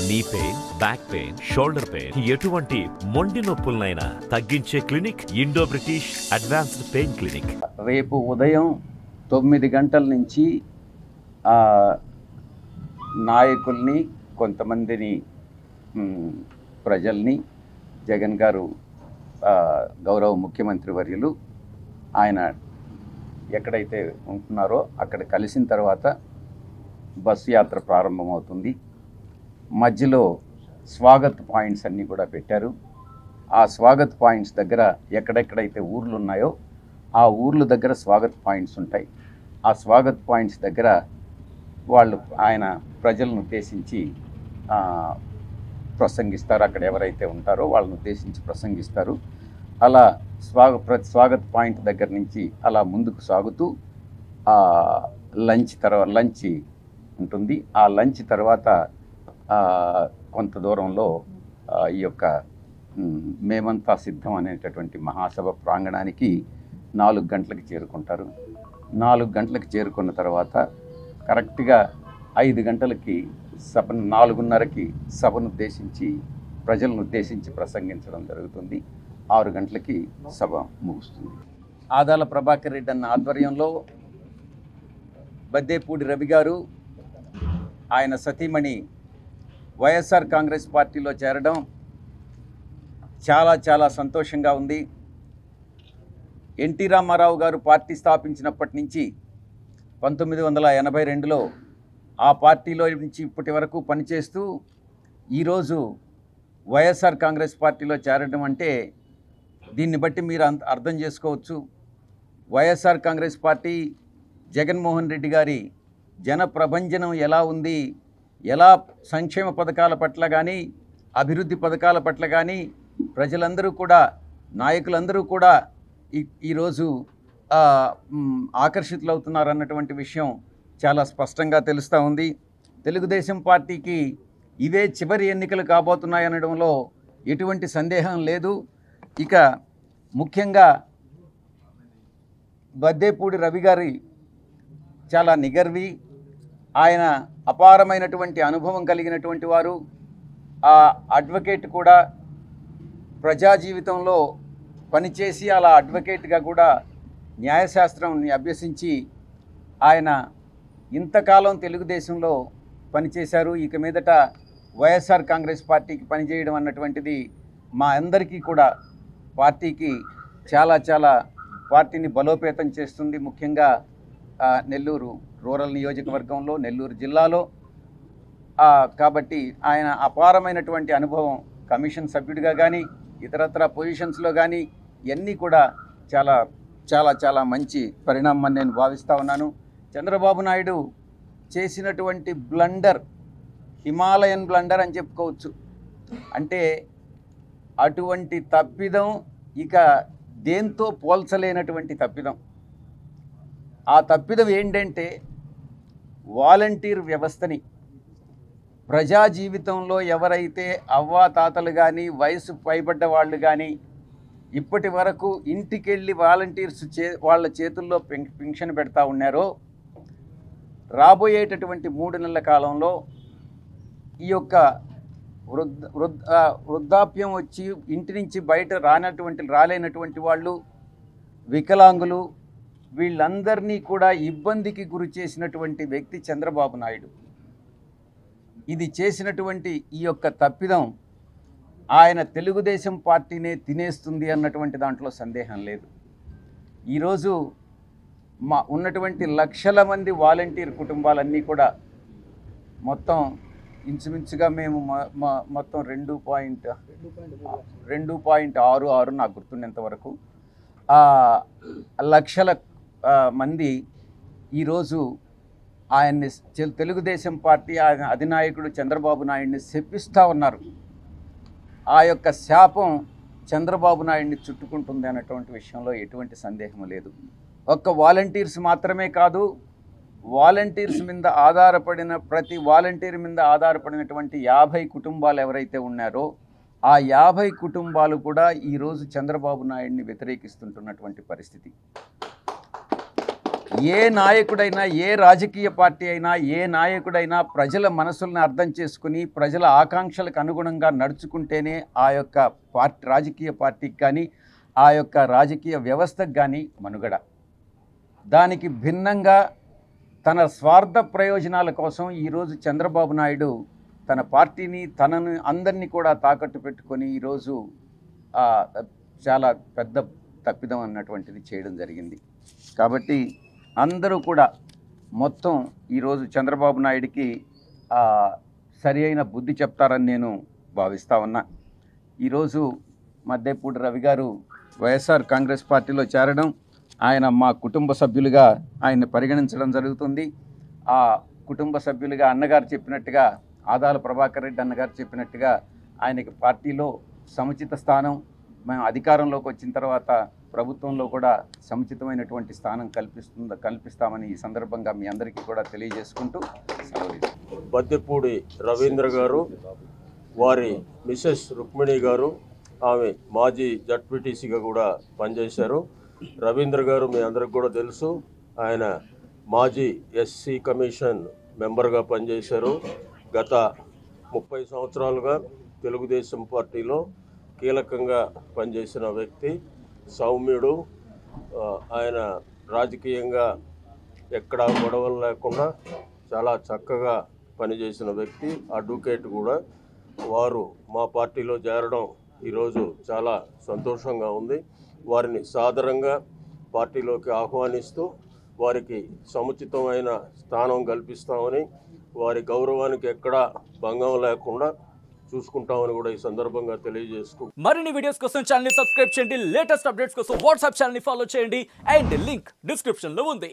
Knee pain, back pain, shoulder pain, ఎటువంటి మొండి నొప్పులనైనా తగ్గించే clinic Indo British advanced pain clinic. రేపు ఉదయం 9 గంటల నుంచి నాయకుల్ని, కొంతమందిని ప్రజల్ని జగన్ గారు గౌరవ ముఖ్యమంత్రి వర్యులు ఆయన ఎక్కడైతే ఉంటున్నారో అక్కడ కలిసిన తర్వాత బస్సు యాత్ర ప్రారంభమవుతుంది. మధ్యలో స్వాగత్ పాయింట్స్ అన్నీ కూడా పెట్టారు. ఆ స్వాగత్ పాయింట్స్ దగ్గర ఎక్కడెక్కడైతే ఊర్లు ఉన్నాయో ఆ ఊర్ల దగ్గర స్వాగత్ పాయింట్స్ ఉంటాయి. ఆ స్వాగత్ పాయింట్స్ దగ్గర ఆయన ప్రజలను ఉద్దేశించి ప్రసంగిస్తారు. అక్కడ ఎవరైతే ఉంటారో వాళ్ళని ఉద్దేశించి ప్రసంగిస్తారు. అలా స్వాగత్ పాయింట్ దగ్గర నుంచి అలా ముందుకు సాగుతూ లంచ్ ఉంటుంది. ఆ లంచ్ తర్వాత కొంత దూరంలో ఈ యొక్క మేమంతా సిద్ధం అనేటటువంటి మహాసభ ప్రాంగణానికి 4 గంటలకు చేరుకుంటారు. 4 గంటలకు చేరుకున్న తర్వాత కరెక్ట్గా 5 గంటలకి 4:30కి సభను ఉద్దేశించి ప్రజలను ఉద్దేశించి ప్రసంగించడం జరుగుతుంది. 6 గంటలకి సభ ముగుస్తుంది. ఆదాల ప్రభాకర్ రెడ్డి అన్న ఆధ్వర్యంలో బద్దేపూడి రవి గారు, ఆయన సతీమణి వైఎస్ఆర్ కాంగ్రెస్ పార్టీలో చేరడం చాలా చాలా సంతోషంగా ఉంది. ఎన్టీ రామారావు గారు పార్టీ స్థాపించినప్పటి నుంచి 1982లో ఆ పార్టీలో నుంచి ఇప్పటి వరకు పనిచేస్తూ ఈరోజు వైఎస్ఆర్ కాంగ్రెస్ పార్టీలో చేరడం అంటే దీన్ని బట్టి మీరు అర్థం చేసుకోవచ్చు. వైఎస్ఆర్ కాంగ్రెస్ పార్టీ జగన్మోహన్ రెడ్డి గారి జన ప్రభంజనం ఎలా ఉంది, ఎలా సంక్షేమ పథకాల పట్ల కానీ అభివృద్ధి పథకాల పట్ల కానీ ప్రజలందరూ కూడా, నాయకులందరూ కూడా ఈరోజు ఆకర్షితులవుతున్నారు అన్నటువంటి విషయం చాలా స్పష్టంగా తెలుస్తూ ఉంది. తెలుగుదేశం పార్టీకి ఇవే చివరి ఎన్నికలు కాబోతున్నాయనడంలో ఎటువంటి సందేహం లేదు. ఇక ముఖ్యంగా బద్దేపూడి రవి గారి చాలా నిగర్వి, ఆయన అపారమైనటువంటి అనుభవం కలిగినటువంటి వారు. ఆ అడ్వకేట్ కూడా ప్రజా జీవితంలో పనిచేసి అలా అడ్వకేట్గా కూడా న్యాయశాస్త్రం అభ్యసించి ఆయన ఇంతకాలం తెలుగుదేశంలో పనిచేశారు. ఇక మీదట వైఎస్ఆర్ కాంగ్రెస్ పార్టీకి పనిచేయడం అన్నటువంటిది మా అందరికీ కూడా పార్టీకి చాలా చాలా పార్టీని బలోపేతం చేస్తుంది. ముఖ్యంగా నెల్లూరు రూరల్ నియోజకవర్గంలో, నెల్లూరు జిల్లాలో. కాబట్టి ఆయన అపారమైనటువంటి అనుభవం కమిషన్ సభ్యుడిగా కానీ ఇతరత్ర పొజిషన్స్లో కానీ ఇవన్నీ కూడా చాలా చాలా చాలా మంచి పరిణామం అని నేను భావిస్తూ ఉన్నాను. చంద్రబాబు నాయుడు చేసినటువంటి బ్లండర్ హిమాలయన్ బ్లండర్ అని చెప్పుకోవచ్చు. అంటే అటువంటి తప్పిదం ఇక దేంతో పోల్చలేనటువంటి తప్పిదం. ఆ తప్పిదం ఏంటంటే వాలంటీర్ వ్యవస్థని ప్రజా జీవితంలో ఎవరైతే అవ్వాతాతలు కానీ వయసు పైబడ్డ వాళ్ళు కానీ ఇప్పటి వరకు ఇంటికెళ్ళి వాలంటీర్స్ వాళ్ళ చేతుల్లో పెన్షన్ పెడతా ఉన్నారో, రాబోయేటటువంటి 3 నెలల కాలంలో ఈ యొక్క వృద్ధాప్యం వచ్చి ఇంటి నుంచి బయట రాలేనటువంటి వాళ్ళు, వికలాంగులు, వీళ్ళందరినీ కూడా ఇబ్బందికి గురి చేసినటువంటి వ్యక్తి చంద్రబాబు నాయుడు. ఇది చేసినటువంటి ఈ యొక్క తప్పిదం ఆయన తెలుగుదేశం పార్టీనే తినేస్తుంది అన్నటువంటి దాంట్లో సందేహం లేదు. ఈరోజు ఉన్నటువంటి లక్షల మంది వాలంటీర్ కుటుంబాలన్నీ కూడా మొత్తం ఇంచుమించుగా మేము మొత్తం 2.66 నాకు గుర్తుండేంత వరకు లక్షల మంది ఈరోజు ఆయన్ని తెలుగుదేశం పార్టీ ఆయన అధినాయకుడు చంద్రబాబు నాయుడిని శపిస్తూ ఉన్నారు. ఆ యొక్క శాపం చంద్రబాబు నాయుడిని చుట్టుకుంటుంది అన్నటువంటి విషయంలో ఎటువంటి సందేహం లేదు. ఒక్క వాలంటీర్స్ మాత్రమే కాదు, వాలంటీర్స్ మీద ఆధారపడిన ప్రతి వాలంటీర్ మీద ఆధారపడినటువంటి 50 కుటుంబాలు ఎవరైతే ఉన్నారో ఆ 50 కుటుంబాలు కూడా ఈరోజు చంద్రబాబు నాయుడిని వ్యతిరేకిస్తుంటున్నటువంటి పరిస్థితి. ఏ నాయకుడైనా, ఏ రాజకీయ పార్టీ అయినా, ఏ నాయకుడైనా ప్రజల మనసులను అర్థం చేసుకుని ప్రజల ఆకాంక్షలకు అనుగుణంగా నడుచుకుంటేనే ఆ యొక్క రాజకీయ పార్టీకి కానీ ఆ యొక్క రాజకీయ వ్యవస్థకు కానీ మనుగడ. దానికి భిన్నంగా తన స్వార్థ ప్రయోజనాల కోసం ఈరోజు చంద్రబాబు నాయుడు తన పార్టీని, తనను అందరినీ కూడా తాకట్టు పెట్టుకొని ఈరోజు చాలా పెద్ద తప్పిదం అన్నటువంటిది చేయడం జరిగింది. కాబట్టి అందరూ కూడా మొత్తం ఈరోజు చంద్రబాబు నాయుడికి సరి అయిన బుద్ధి చెప్తారని నేను భావిస్తూ ఉన్నా. ఈరోజు మద్దేపూడి రవి గారు వైఎస్ఆర్ కాంగ్రెస్ పార్టీలో చేరడం, ఆయన మా కుటుంబ సభ్యులుగా ఆయన్ని పరిగణించడం జరుగుతుంది. ఆ కుటుంబ సభ్యులుగా అన్నగారు చెప్పినట్టుగా, ఆదాల ప్రభాకర్ రెడ్డి అన్నగారు చెప్పినట్టుగా ఆయనకి పార్టీలో సముచిత స్థానం, మేము అధికారంలోకి వచ్చిన తర్వాత ప్రభుత్వంలో కూడా సముచితమైనటువంటి స్థానం కల్పిస్తామని ఈ సందర్భంగా మీ అందరికీ కూడా తెలియజేసుకుంటూ సెలవు. మద్దేపూడి రవీంద్ర గారు, వారి మిసెస్ రుక్మిణి గారు, ఆమె మాజీ జడ్పీటీసీగా కూడా పనిచేశారు. రవీంద్ర గారు మీ అందరికి కూడా తెలుసు, ఆయన మాజీ ఎస్సీ కమిషన్ మెంబర్గా పనిచేశారు. గత 30 సంవత్సరాలుగా తెలుగుదేశం పార్టీలో కీలకంగా పనిచేసిన వ్యక్తి, సౌమ్యుడు. ఆయన రాజకీయంగా ఎక్కడా గొడవలు లేకుండా చాలా చక్కగా పనిచేసిన వ్యక్తి, అడ్వకేట్ కూడా. వారు మా పార్టీలో చేరడం ఈరోజు చాలా సంతోషంగా ఉంది. వారిని సాదరంగా పార్టీలోకి ఆహ్వానిస్తూ వారికి సముచితమైన స్థానం కల్పిస్తామని, వారి గౌరవానికి ఎక్కడా భంగం లేకుండా చూసుకుంటామని కూడా ఈ సందర్భంగా తెలియజేసుకుంటాం. మరిన్ని వీడియోస్ కోసం ఛానల్ ని సబ్స్క్రైబ్ చేయండి, లేటెస్ట్ అప్డేట్స్ కోసం వాట్సాప్ ఛానల్ ని ఫాలో చేయండి అండ్ లింక్ డిస్క్రిప్షన్ లో ఉంది.